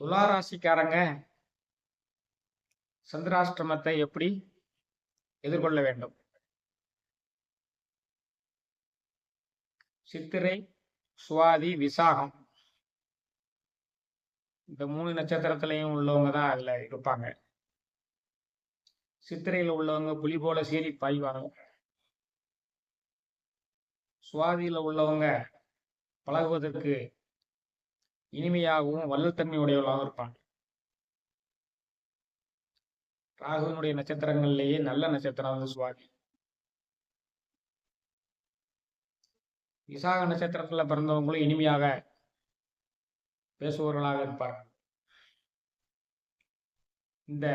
துளாராசிக்காரங்க சந்திராஷ்டிரமத்தை எப்படி எதிர்கொள்ள வேண்டும்? சித்திரை, சுவாதி, விசாகம் இந்த 3 நட்சத்திரத்திலையும் உள்ளவங்க தான் அதுல இருப்பாங்க. சித்திரையில உள்ளவங்க புலி போல சீறி பாய்வாங்க. சுவாதியில உள்ளவங்க பழகுவதற்கு இனிமையாகவும் வல்லத்தன்மை உடையவர்களாகவும் இருப்பாங்க. ராகுவினுடைய நட்சத்திரங்கள்லேயே நல்ல நட்சத்திரம் வந்து சுவாதி. விசாக நட்சத்திரத்துல பிறந்தவங்களும் இனிமையாக பேசுபவர்களாக இருப்பார்கள். இந்த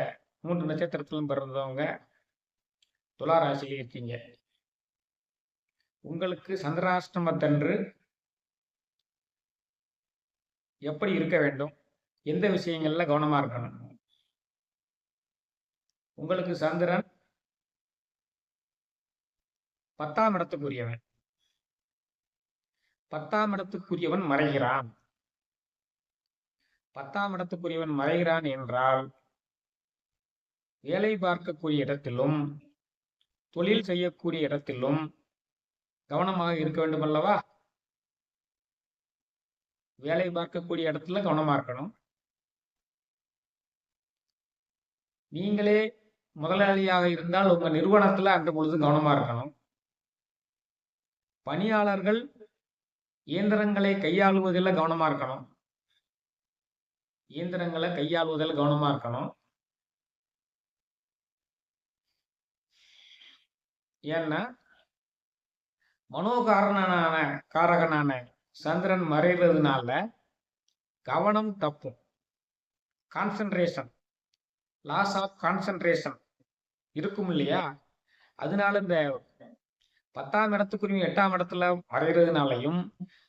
3 நட்சத்திரத்திலும் பிறந்தவங்க துளாராசியில் இருக்கீங்க. உங்களுக்கு சந்திராஷ்டமத்தன்று எப்படி இருக்க வேண்டும்? எந்த விஷயங்கள்ல கவனமா இருக்கணும்? உங்களுக்கு சந்திரன் 10ஆம் இடத்துக்குரியவன். 10ஆம் இடத்துக்குரியவன் மறைகிறான். 10ஆம் இடத்துக்குரியவன் மறைகிறான் என்றால் வேலை பார்க்கக்கூடிய இடத்திலும் தொழில் செய்யக்கூடிய இடத்திலும் கவனமாக இருக்க வேண்டும் அல்லவா? வேலை பார்க்கக்கூடிய இடத்துல கவனமா இருக்கணும். நீங்களே முதலாளியாக இருந்தால் உங்க நிறுவனத்துல அந்த பொழுது கவனமா இருக்கணும். பணியாளர்கள் இயந்திரங்களை கையாளுவதில் கவனமா இருக்கணும். இயந்திரங்களை கையாளுவதில் கவனமா இருக்கணும். ஏன்னா காரகனான சந்திரன் மறைகிறதுனால கவனம் தப்பும். கான்சென்ட்ரேஷன், லாஸ் ஆஃப் கான்சென்ட்ரேஷன் இருக்கும் இல்லையா? அதனால இந்த 10ஆம் இடத்துக்குரிய 8ஆம் இடத்துல மறைகிறதுனாலையும்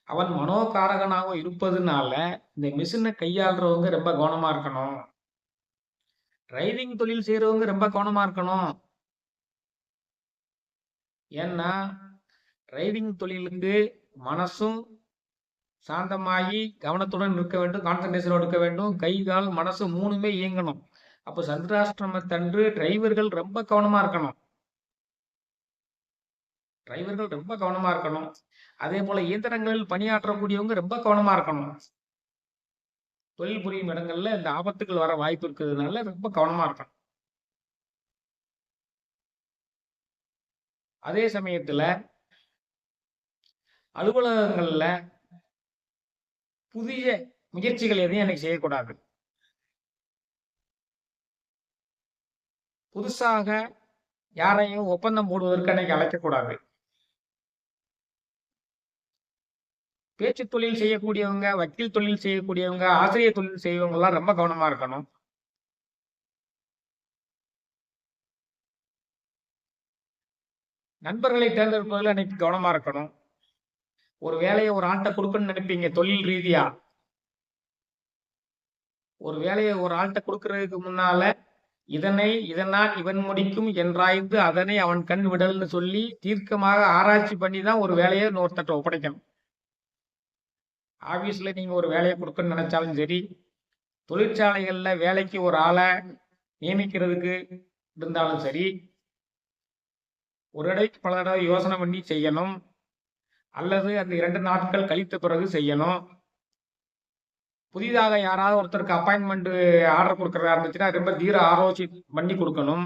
அவன் மனோகாரகனாக இருப்பதுனால இந்த மிஷினை கையாளுறவங்க ரொம்ப கவனமா இருக்கணும். டிரைவிங் தொழில் செய்யறவங்க ரொம்ப கவனமா இருக்கணும். ஏன்னா டிரைவிங் தொழிலுக்கு மனசும் சாந்தமாகி கவனத்துடன் இருக்க வேண்டும், கான்சன்ட்ரேஷனோடு இருக்க வேண்டும். கை கால் மனசு 3மே இயங்கணும். அப்போ சந்திராஷ்டிரமத்தன்று டிரைவர்கள் ரொம்ப கவனமா இருக்கணும். டிரைவர்கள் ரொம்ப கவனமா இருக்கணும். அதே போல இயந்திரங்களில் பணியாற்றக்கூடியவங்க ரொம்ப கவனமா இருக்கணும். தொழில் புரியும் இடங்கள்ல இந்த ஆபத்துகள் வர வாய்ப்பு இருக்கிறதுனால ரொம்ப கவனமா இருக்கணும். அதே சமயத்துல அலுவலகங்கள்ல புதிய முயற்சிகள் எதையும் எனக்கு செய்யக்கூடாது. புதுசாக யாரையும் ஒப்பந்தம் போடுவதற்கு அன்னைக்கு அழைக்கக்கூடாது. பேச்சு தொழில் செய்யக்கூடியவங்க, வக்கீல் தொழில் செய்யக்கூடியவங்க, ஆசிரியர் தொழில் செய்யவங்க எல்லாம் ரொம்ப கவனமா இருக்கணும். நண்பர்களை தேர்ந்தெடுப்பதில் அன்னைக்கு கவனமா இருக்கணும். ஒரு வேலையை ஒரு ஆள்கிட்ட கொடுக்கணும்னு நினைப்பீங்க. தொழில் ரீதியா ஒரு வேலையை ஒரு ஆள்கிட்ட கொடுக்கறதுக்கு முன்னால இதனால் இவன் முடிக்கும் என்றாய்ந்து அதனை அவன் கண் விடல்னு சொல்லி தீர்க்கமாக ஆராய்ச்சி பண்ணி தான் ஒரு வேலையை ஒருத்தட்ட ஒப்படைக்கணும். ஆபீஸ்ல நீங்க ஒரு வேலையை கொடுக்கணும்னு நினைச்சாலும் சரி, தொழிற்சாலைகள்ல வேலைக்கு ஒரு ஆளை நியமிக்கிறதுக்கு இருந்தாலும் சரி, ஒரு இடைக்கு பல தடவை யோசனை பண்ணி செய்யணும். அல்லது அந்த 2 நாட்கள் கழித்த பிறகு செய்யணும். புதிதாக யாராவது ஒருத்தருக்கு அப்பாயின்மெண்ட் ஆர்டர் கொடுக்கறதா இருந்துச்சுன்னா ரொம்ப தீர ஆலோசி பண்ணி கொடுக்கணும்.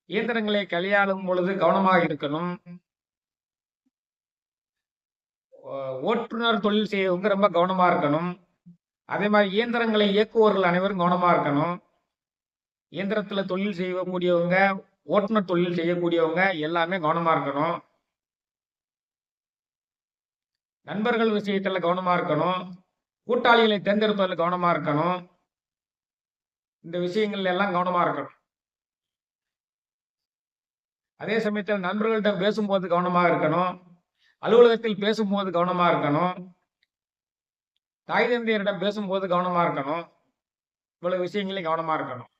இயந்திரங்களை கையாளும் பொழுது கவனமாக இருக்கணும். ஓட்டுநர் தொழில் செய்யவங்க ரொம்ப கவனமா இருக்கணும். அதே மாதிரி இயந்திரங்களை இயக்குவர்கள் அனைவரும் கவனமா இருக்கணும். இயந்திரத்துல தொழில் செய்யக்கூடியவங்க, ஓட்டுநர் தொழில் செய்யக்கூடியவங்க எல்லாமே கவனமா இருக்கணும். நண்பர்கள் விஷயத்துல கவனமா இருக்கணும். கூட்டாளிகளை தேர்ந்தெடுப்பதில் கவனமா இருக்கணும். இந்த விஷயங்கள்ல எல்லாம் கவனமா இருக்கணும். அதே சமயத்தில் நண்பர்கள்ட்ட பேசும்போது கவனமாக இருக்கணும். அலுவலகத்தில் பேசும்போது கவனமா இருக்கணும். தாய் தந்தையரிடம் பேசும்போது கவனமா இருக்கணும். இவ்வளவு விஷயங்களையும் கவனமா இருக்கணும்.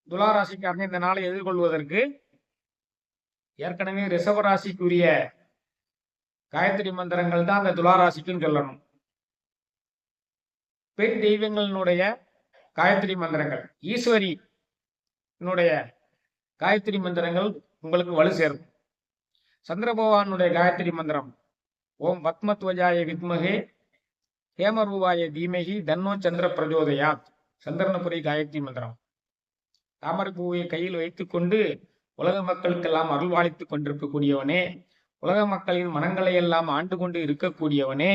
துளாராசிக்காரங்க இந்த நாளை எதிர்கொள்வதற்கு ஏற்கனவே ரிஷபராசிக்குரிய காயத்ரி மந்திரங்கள் தான் அந்த துளாராசிக்குன்னு சொல்லணும். பெண் தெய்வங்களினுடைய காயத்ரி மந்திரங்கள், ஈஸ்வரி காயத்ரி மந்திரங்கள் உங்களுக்கு வலு சேரும். சந்திர பகவானுடைய காயத்ரி மந்திரம் ஓம் பத்மத்வஜாய வித்மகே ஹேமரூபாய தீமகி தன்னோ சந்திர பிரஜோதயாத். சந்திரனபுரி காயத்ரி மந்திரம். தாமரை பூவை கையில் வைத்துக்கொண்டு உலக மக்களுக்கெல்லாம் அருள்வாளித்துக் கொண்டிருக்கக்கூடியவனே, உலக மக்களின் மனங்களை எல்லாம் ஆண்டு கொண்டு இருக்கக்கூடியவனே,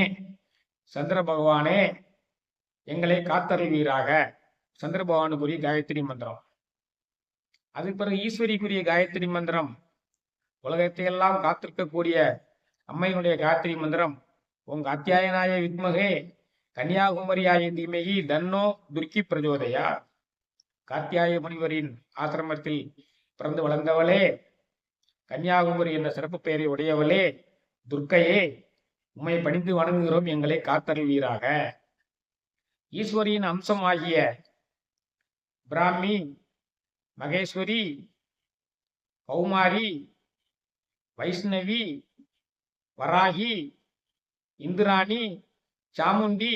சந்திர பகவானே எங்களை காத்தருள்வீராக. சந்திர பகவானுக்குரிய காயத்ரி மந்திரம். அதுக்கு பிறகு ஈஸ்வரிக்குரிய காயத்ரி மந்திரம், உலகத்தை எல்லாம் காத்திருக்கக்கூடிய அம்மையினுடைய காயத்ரி மந்திரம் உங்க அத்தியாயனாய வித்மகே கன்னியாகுமரியாய தீமகி தன்னோ துர்க்கி பிரஜோதயா. காத்தியாய முனிவரின் ஆசிரமத்தில் பிறந்து வளர்ந்தவளே, கன்னியாகுமரி என்ற சிறப்பு பெயரை உடையவளே, துர்க்கையே உம்மை பணிந்து வணங்குகிறோம், எங்களை காத்தருள்வீராக. ஈஸ்வரியின் அம்சம் ஆகிய பிராமி, மகேஸ்வரி, கௌமாரி, வைஷ்ணவி, வராகி, இந்திராணி, சாமுண்டி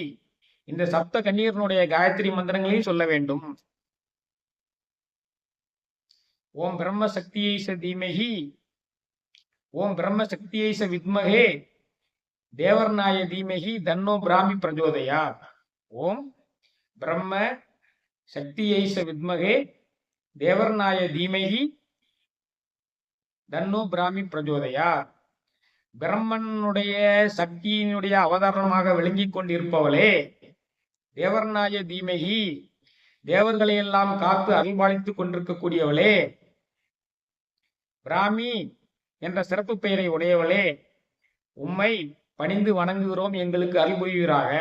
இந்த சப்த கண்ணீரனுடைய காயத்ரி மந்திரங்களையும் சொல்ல வேண்டும். ஓம் பிரம்ம சக்தியைச தீமகி ஓம் பிரம்ம சக்தியைச வித்மகே தேவர்நாய தீமகி தன்னோ பிராமி பிரஜோதயா. ஓம் பிரம்ம சக்தியைச வித்மகே தேவர்நாய தீமகி தன்னோ பிராமி பிரஜோதயா. பிரம்மனுடைய சக்தியினுடைய அவதாரமாக விளங்கிக் கொண்டிருப்பவளே, தேவர்நாய தீமகி தேவர்களை எல்லாம் காத்து அருள்பாலித்துக் கொண்டிருக்கக்கூடியவளே, பிராமி என்ற சிறப்பு பெயரை உடையவளே, உம்மை பணிந்து வணங்குகிறோம், எங்களுக்கு அருள்புரிவீராக.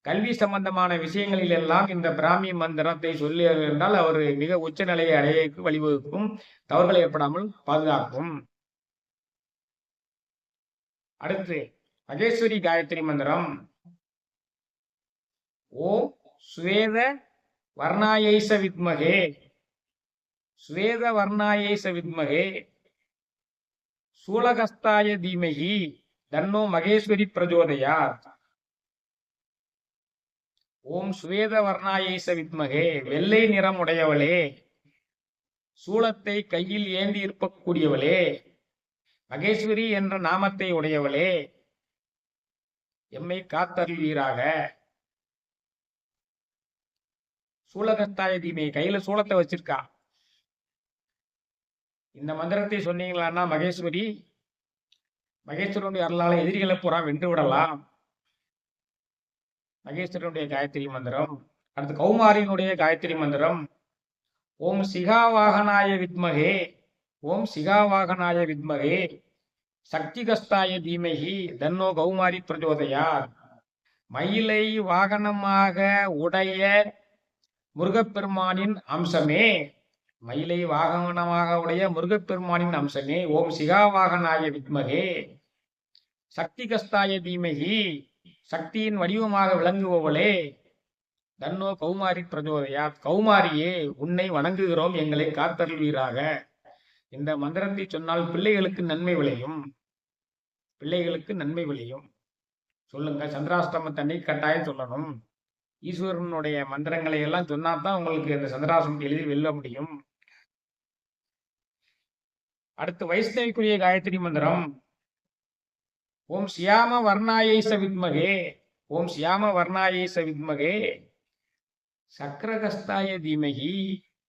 கல்வி சம்பந்தமான விஷயங்களில் எல்லாம் இந்த பிராமி மந்திரத்தை சொல்லி என்றால் அவர் மிக உச்ச நிலையை அடைய வழிவகுக்கும், தவறுகள் ஏற்படாமல் பாதுகாக்கும். அடுத்து மகேஸ்வரி காயத்ரி மந்திரம். ஓம் ஸ்வேத வர்ணாயைச வித்மகே ஸ்வேத வர்ணாயைச வித்மகே சூலகஸ்தாய தீமகி தன்னோ மகேஸ்வரி பிரஜோதயாத். ஓம் ஸ்வேத வர்ணாயைச வித்மகே வெள்ளை நிறம் உடையவளே, சூலத்தை கையில் ஏந்தி இருக்கக்கூடியவளே, மகேஸ்வரி என்ற நாமத்தை உடையவளே, எம்மை காத்தருள்வீராக. சூலகஸ்தாய தீமை, கையில சூலத்தை வச்சிருக்கா. இந்த மந்திரத்தை சொன்னீங்களான்னா மகேஸ்வரனுடைய அருளால எதிரிகளை பூரா வென்று விடலாம். மகேஸ்வரனுடைய காயத்ரி மந்திரம். அடுத்து கௌமாரியினுடைய காயத்ரி மந்திரம். ஓம் சிகாவாகனாய வித்மகே ஓம் சிகாவாகனாய வித்மகே சக்திகஸ்தாய தீமகி தன்னோ கௌமாரி பிரஜோதயா. மயிலை வாகனமாக உடைய முருகப்பெருமானின் அம்சமே, மயிலை வாகனமாக உடைய முருகப்பெருமானின் அம்சமே, ஓம் சிகாவாகனாய வித்மகே சக்திகஸ்தாய தீமகி சக்தியின் வடிவமாக விளங்குபவளே, தன்னோ கௌமாரி பிரஜோதயா. கௌமாரியே உன்னை வணங்குகிறோம், எங்களை காத்தருள்வீராக. இந்த மந்திரத்தை சொன்னால் பிள்ளைகளுக்கு நன்மை விளையும், பிள்ளைகளுக்கு நன்மை விளையும். சொல்லுங்க, சந்திராஷ்டமத்தன்னை கட்டாயம் சொல்லணும். ஈஸ்வரனுடைய மந்திரங்களை எல்லாம் சொன்னாதான் உங்களுக்கு இந்த சந்திராசிரமத்தை எளிதில் வெல்ல முடியும். அடுத்து வைஷ்ணவிக்குரிய காயத்ரி மந்திரம். ஓம் சியாம வர்ணாயைச வித்மகே ஓம் சியாம வர்ணாயைச வித்மகே சக்கரகஸ்தாய தீமகி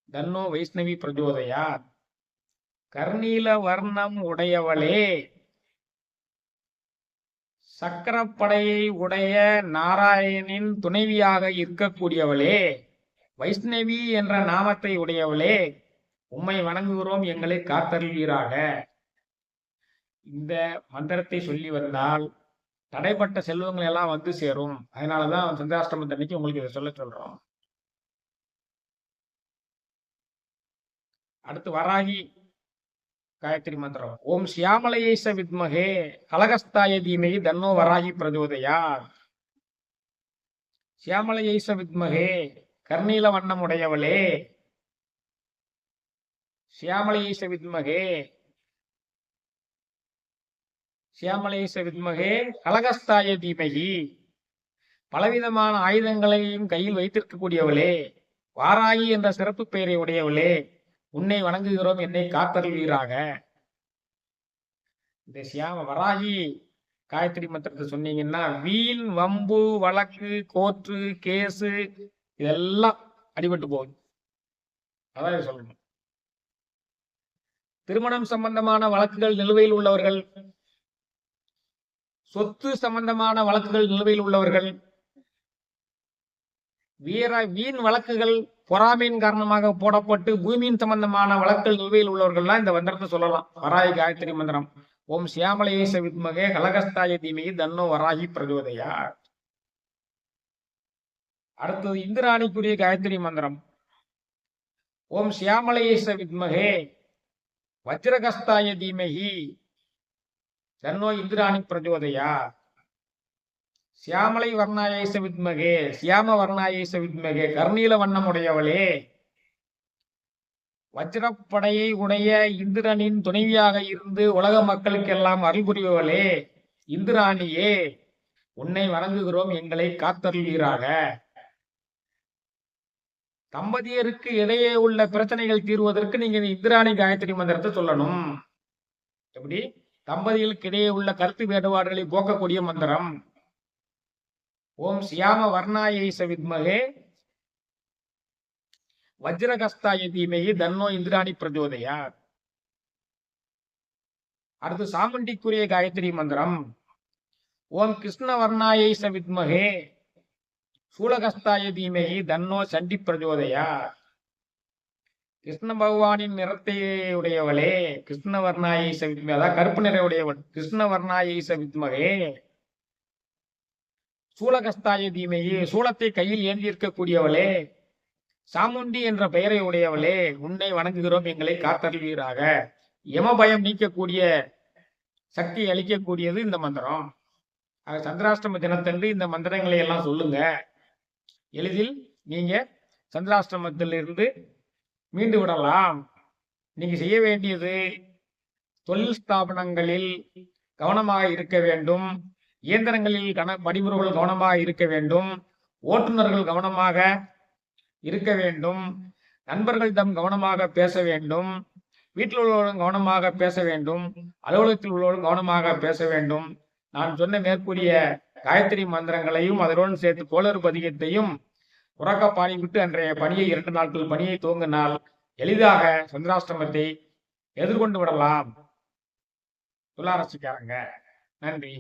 தன்னோ வைஷ்ணவி பிரஜோதயாத். கர்ணீல வர்ணம் உடையவளே, சக்கரப்படையை உடைய நாராயணின் துணைவியாக இருக்கக்கூடியவளே, வைஷ்ணவி என்ற நாமத்தை உடையவளே, உம்மை வணங்குகிறோம், எங்களை காத்தருள்வீராக. இந்த மந்திரத்தை சொல்லி வந்தால் தடைப்பட்ட செல்வங்கள் எல்லாம் வந்து சேரும். அதனாலதான் சந்திராஷ்டமத்தன்னைக்கு உங்களுக்கு இதை சொல்றோம். அடுத்து வராகி காயத்ரி மந்திரம். ஓம் சியாமலையேச வித்மகே கலகஸ்தாய தீமகி தன்னோ வராகி பிரஜோதயா. சியாமலையேச வித்மகே கர்ணீல வண்ணம் உடையவளே, சியாமலையேச வித்மகே சியாமலையேச வித்மகே கலகஸ்தாய தீமகி பலவிதமான ஆயுதங்களையும் கையில் வைத்திருக்கக்கூடியவளே, வாராகி என்ற சிறப்பு பெயரை உடையவளே, உன்னை வணங்குகிறோம், என்னை காத்தருள்வீராக. இந்த சியாம வராகி காயத்ரி மந்திரத்தை சொன்னீங்கன்னா வீண் வம்பு வழக்கு கோர்ட்டு கேஸு இதெல்லாம் அடிபட்டு போகுது. அதான் சொல்லணும். திருமணம் சம்பந்தமான வழக்குகள் நிலுவையில் உள்ளவர்கள், சொத்து சம்பந்தமான வழக்குகள் நிலுவையில் உள்ளவர்கள், வீண் வழக்குகள் பொறாமையின் காரணமாக போடப்பட்டு பூமியின் சம்பந்தமான வழக்குகள் நிலுவையில் உள்ளவர்கள்லாம் இந்த மந்திரத்தை சொல்லலாம். வராகி காயத்ரி மந்திரம். ஓம் சியாமலையே வித்மகே கலகஸ்தாய தீமகி தன்னோ வராகி பிரஜோதயா. அடுத்தது இந்திராணிக்குரிய காயத்ரி மந்திரம். ஓம் சியாமலையே வித்மகே வஜ்ரகஸ்தாய தீமகி தன்னோ இந்திராணி பிரஜோதயா. சியாமலை வர்ணாயேச வித்மகே சியாம வர்ணாயேச வித்மகே கர்ணீல வண்ணம் உடையவளே, வஜ்ரப்படையை உடைய இந்திரனின் துணைவியாக இருந்து உலக மக்களுக்கெல்லாம் அருள் புரிபவளே, இந்திராணியே, உன்னை வணங்குகிறோம், எங்களை காத்தருள்வீராக. தம்பதியருக்கு இடையே உள்ள பிரச்சனைகள் தீர்வதற்கு நீங்க இந்திராணி காயத்ரி மந்திரத்தை சொல்லணும். எப்படி? தம்பதிகளுக்கு இடையே உள்ள கருத்து வேறுபாடுகளை போக்கக்கூடிய மந்திரம். ஓம் சியாம வர்ணாயை வித்மகே வஜ்ரகஸ்தாய தீமகி தன்னோ இந்திராணி பிரஜோதயா. அடுத்து சாமுண்டிக்குரிய காயத்ரி மந்திரம். ஓம் கிருஷ்ண வர்ணாயை வித்மகே சூலகஸ்தாய தீமகி தன்னோ சண்டி பிரஜோதயா. கிருஷ்ண பகவானின் நிறத்தை உடையவளே, கிருஷ்ண வர்ணாயை வித்மகே, அதாவது கருப்பு நிறை உடையவள், கிருஷ்ண வர்ணாயை வித்மகே சூலகஸ்தாய தீமகி, சூலத்தை கையில் ஏந்தி இருக்கக்கூடியவளே, சாமுண்டி என்ற பெயரை உடையவளே, உன்னை வணங்குகிறோம், எங்களை காத்தருள்வீராக. யமபயம் நீக்கக்கூடிய சக்தி அளிக்கக்கூடியது இந்த மந்திரம். சந்திராஷ்டம தினத்தன்று இந்த மந்திரங்களை எல்லாம் சொல்லுங்க. எளிதில் நீங்க சந்திராஷ்டமத்திலிருந்து மீண்டு விடலாம். நீங்க செய்ய வேண்டியது தொழில் ஸ்தாபனங்களில் கவனமாக இருக்க வேண்டும். இயந்திரங்களில் பணிபுரிகள் கவனமாக இருக்க வேண்டும். ஓட்டுநர்கள் கவனமாக இருக்க வேண்டும். நண்பர்களிடம் கவனமாக பேச வேண்டும். வீட்டில் உள்ளவர்களும் கவனமாக பேச வேண்டும். அலுவலகத்தில் உள்ளவர்களும் கவனமாக பேச வேண்டும். நான் சொன்ன மேற்கூறிய காயத்ரி மந்திரங்களையும் அதனுடன் சேர்த்து கோளறு பதிகத்தையும் உறக்க பாடிவிட்டு அன்றைய பணியை 2 நாட்கள் பணியை துவங்கினால் எளிதாக சந்திராஷ்டமத்தை எதிர்கொண்டு விடலாம். துளாராசிக்காரங்க. நன்றி.